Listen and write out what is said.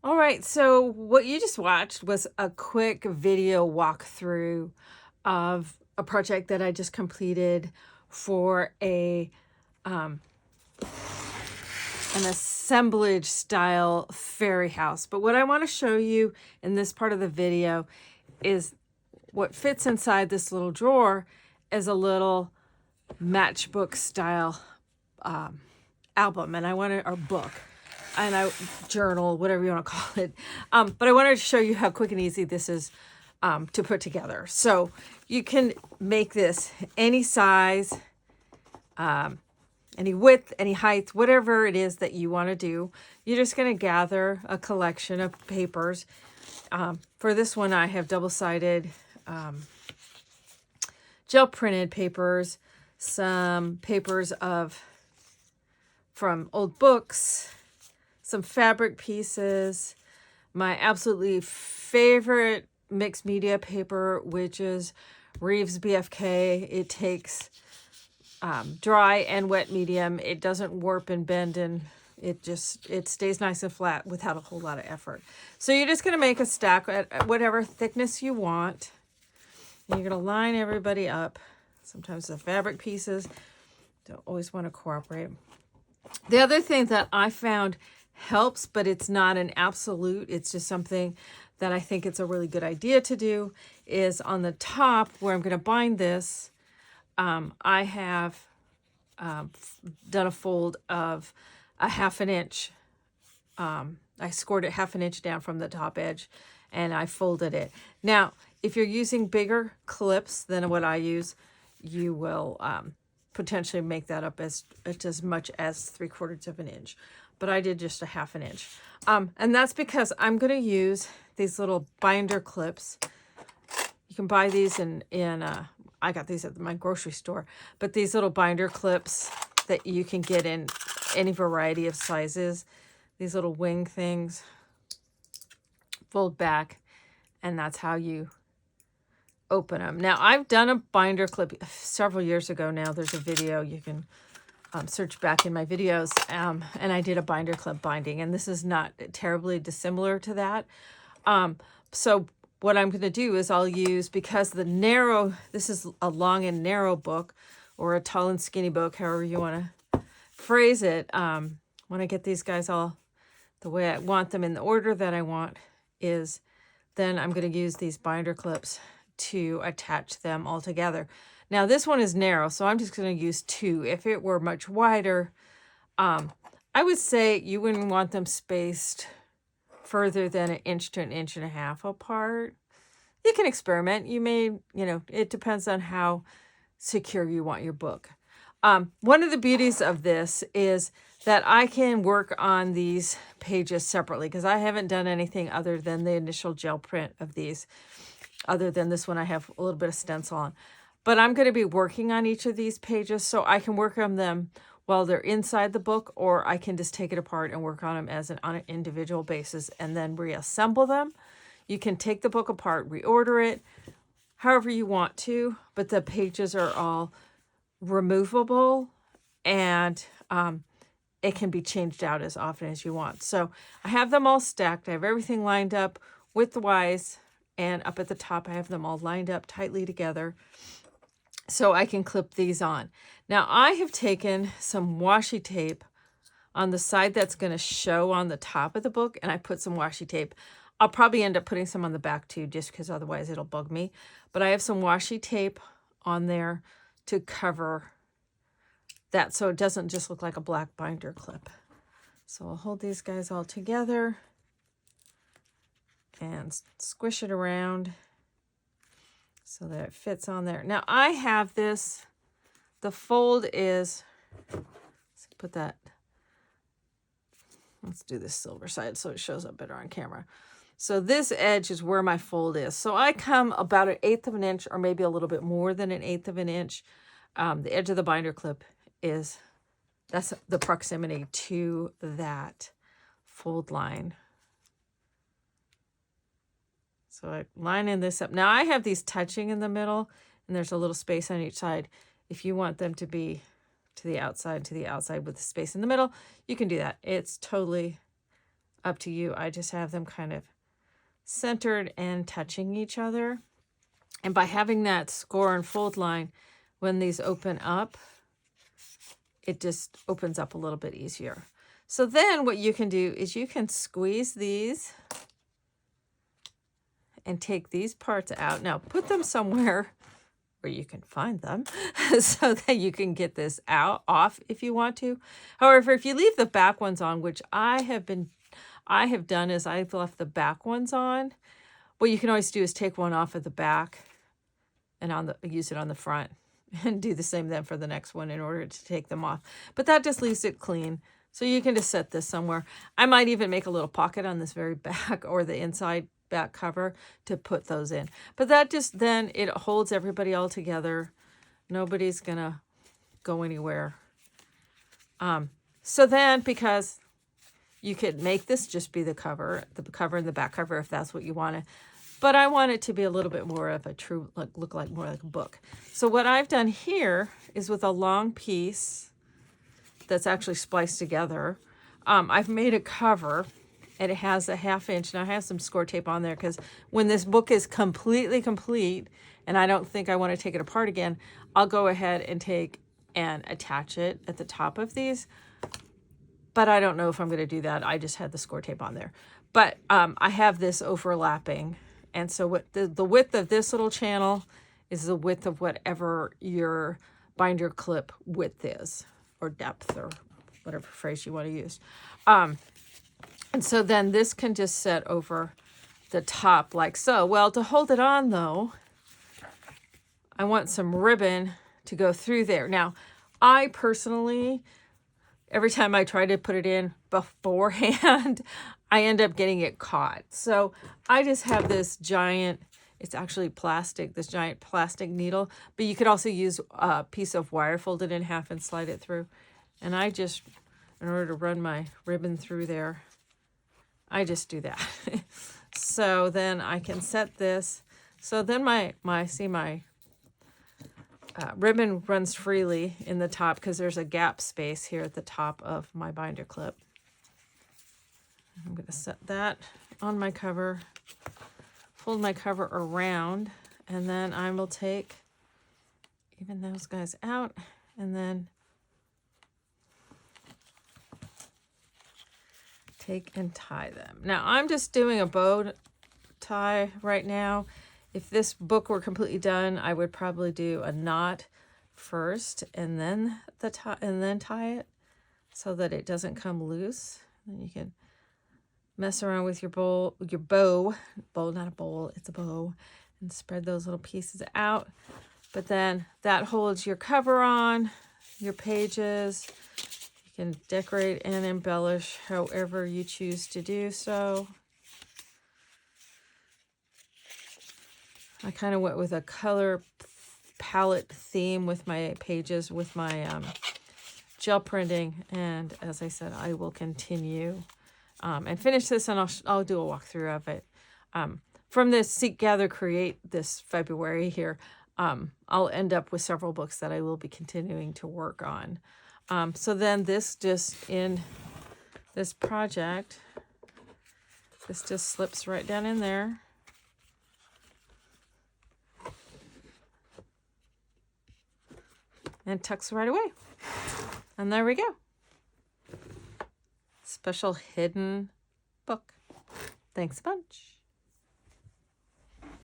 All right, so what you just watched was a quick video walkthrough of a project that I just completed for um, an assemblage style fairy house. But what I want to show you in this part of the video is what fits inside this little drawer is a little matchbook style album, and I wanted or book, and I journal, whatever you want to call it. But I wanted to show you how quick and easy this is to put together. So you can make this any size, any width, any height, whatever it is that you want to do. You're just going to gather a collection of papers. For this one, I have double-sided gel printed papers, some papers from old books, some fabric pieces, my absolutely favorite mixed media paper, which is Reeves BFK. It takes dry and wet medium. It doesn't warp and bend, and it stays nice and flat without a whole lot of effort. So you're just going to make a stack at whatever thickness you want. And you're going to line everybody up. Sometimes the fabric pieces don't always want to cooperate. The other thing that I found helps, but it's not an absolute, it's just something that I think it's a really good idea to do, is on the top where I'm going to bind this, I have done a fold of a 1/2 inch. I scored it 1/2 inch down from the top edge, and I folded it. Now, if you're using bigger clips than what I use, you will potentially make that up as much as 3/4 inch. But I did just a 1/2 inch. And that's because I'm going to use these little binder clips. You can buy these in I got these at my grocery store, but these little binder clips that you can get in any variety of sizes, these little wing things, fold back, and that's how you open them. Now, I've done a binder clip several years ago now. There's a video you can search back in my videos, and I did a binder clip binding, and this is not terribly dissimilar to that. So what I'm going to do is I'll use, because this is a long and narrow book, or a tall and skinny book, however you want to phrase it. When I get these guys all the way I want them in the order that I want, is then I'm going to use these binder clips to attach them all together. Now this one is narrow, so I'm just going to use 2. If it were much wider, I would say you wouldn't want them spaced further than 1 inch to 1.5 inches apart. You can experiment. You may, it depends on how secure you want your book. One of the beauties of this is that I can work on these pages separately, because I haven't done anything other than the initial gel print of these. Other than this one, I have a little bit of stencil on. But I'm going to be working on each of these pages, so I can work on them while they're inside the book, or I can just take it apart and work on them on an individual basis and then reassemble them. You can take the book apart, reorder it, however you want to, but the pages are all removable, and it can be changed out as often as you want. So I have them all stacked. I have everything lined up width-wise, and up at the top I have them all lined up tightly together so I can clip these on. Now I have taken some washi tape on the side that's going to show on the top of the book, and I put some washi tape. I'll probably end up putting some on the back too, just because otherwise it'll bug me. But I have some washi tape on there to cover that, so it doesn't just look like a black binder clip. So I'll hold these guys all together and squish it around so that it fits on there. Now I have this, the fold is, let's do this silver side so it shows up better on camera. So this edge is where my fold is. So I come about 1/8 inch, or maybe a little bit more than 1/8 inch. The edge of the binder clip that's the proximity to that fold line. So I line in this up. Now I have these touching in the middle, and there's a little space on each side. If you want them to be to the outside with the space in the middle, you can do that. It's totally up to you. I just have them kind of centered and touching each other. And by having that score and fold line, when these open up, it just opens up a little bit easier. So then what you can do is you can squeeze these and take these parts out. Now put them somewhere where you can find them so that you can get this off if you want to. However, if you leave the back ones on, which I have done is I've left the back ones on, what you can always do is take one off of the back and use it on the front, and do the same then for the next one in order to take them off. But that just leaves it clean. So you can just set this somewhere. I might even make a little pocket on this very back or the inside back cover to put those in. But that just, then it holds everybody all together. Nobody's gonna go anywhere. So then, because you could make this just be the cover and the back cover if that's what you wanted. But I want it to be a little bit more of a true, look like more like a book. So what I've done here is with a long piece that's actually spliced together, I've made a cover, and it has a 1/2 inch. Now I have some score tape on there because when this book is completely complete and I don't think I want to take it apart again, I'll go ahead and take and attach it at the top of these. But I don't know if I'm going to do that. I just had the score tape on there. But I have this overlapping. And so what the width of this little channel is the width of whatever your binder clip width is, or depth, or whatever phrase you want to use. And so then this can just set over the top like so. Well, to hold it on though, I want some ribbon to go through there. Now, I personally, every time I try to put it in beforehand, I end up getting it caught. So I just have this giant, it's actually plastic, this giant plastic needle, but you could also use a piece of wire, fold it in half and slide it through. And I just, in order to run my ribbon through there, I just do that. So then I can set this. So then my ribbon runs freely in the top because there's a gap space here at the top of my binder clip. I'm going to set that on my cover, fold my cover around, and then I will take even those guys out and then take and tie them. Now I'm just doing a bow tie right now. If this book were completely done, I would probably do a knot first and then tie it so that it doesn't come loose. Then you can mess around with your bow, not a bowl, it's a bow, and spread those little pieces out. But then that holds your cover on, your pages. You can decorate and embellish however you choose to do so. I kind of went with a color palette theme with my pages, with my gel printing, and as I said, I will continue and finish this, and I'll do a walkthrough of it. From this Seek, Gather, Create this February here, I'll end up with several books that I will be continuing to work on. So then this just in this project, this just slips right down in there. And tucks right away. And there we go. Special hidden book. Thanks a bunch.